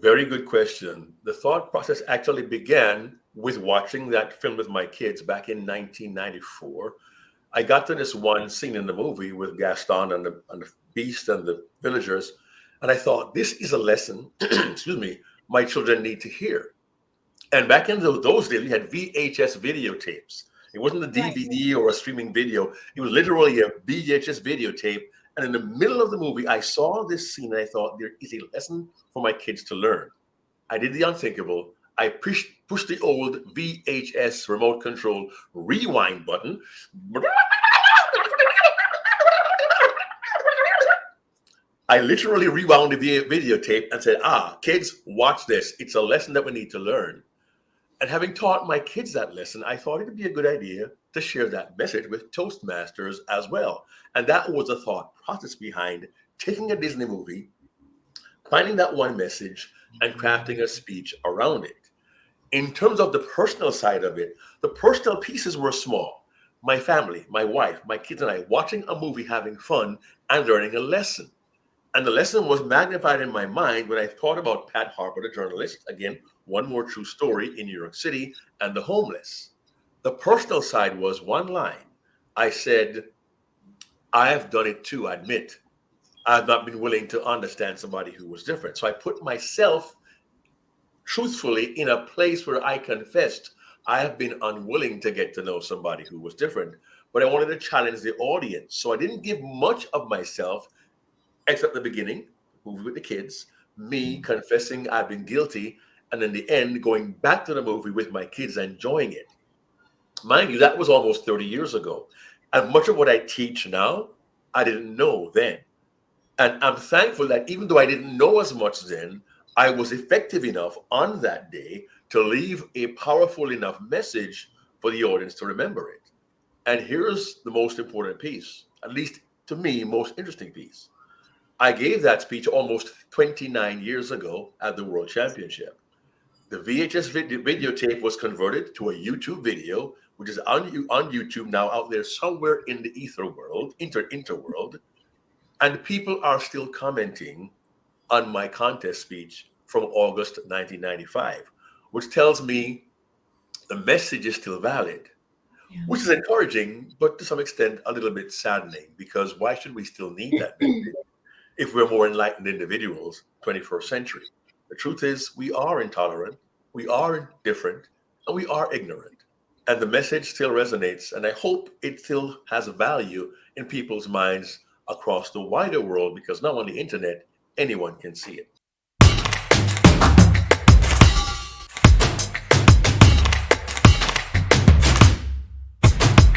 Very good question. The thought process actually began with watching that film with my kids back in 1994. I got to this one scene in the movie with Gaston and the beast and the villagers, and I thought, this is a lesson, excuse me, my children need to hear. And back in those days, we had VHS videotapes. It wasn't a Right. DVD or a streaming video. It was literally a VHS videotape. And in the middle of the movie, I saw this scene and I thought, there is a lesson for my kids to learn. I did the unthinkable. I pushed the old VHS remote control rewind button. I literally rewound the videotape and said, kids, watch this. It's a lesson that we need to learn. And having taught my kids that lesson, I thought it would be a good idea to share that message with Toastmasters as well. And that was the thought process behind taking a Disney movie, finding that one message, and crafting a speech around it. In terms of the personal side of it, the personal pieces were small. My family, my wife, my kids, and I watching a movie, having fun, and learning a lesson. And the lesson was magnified in my mind when I thought about Pat Harper, the journalist, again, one more true story in New York City, and the homeless. The personal side was one line. I said, I have done it too, I admit. I have not been willing to understand somebody who was different. So I put myself truthfully in a place where I confessed I have been unwilling to get to know somebody who was different, but I wanted to challenge the audience. So I didn't give much of myself except the beginning, movie with the kids, me confessing I've been guilty, and in the end, going back to the movie with my kids enjoying it. Mind you, that was almost 30 years ago. And much of what I teach now, I didn't know then. And I'm thankful that even though I didn't know as much then, I was effective enough on that day to leave a powerful enough message for the audience to remember it. And here's the most important piece, at least to me, most interesting piece. I gave that speech almost 29 years ago at the World Championship. The VHS videotape was converted to a YouTube video, which is on YouTube now out there somewhere in the ether world, interworld. And people are still commenting on my contest speech from August 1995, which tells me the message is still valid, Yeah. which is encouraging, but to some extent a little bit saddening, because why should we still need that message if we're more enlightened individuals, 21st century? The truth is, we are intolerant, we are different, and we are ignorant. And the message still resonates, and I hope it still has value in people's minds across the wider world, because now on the internet, anyone can see it.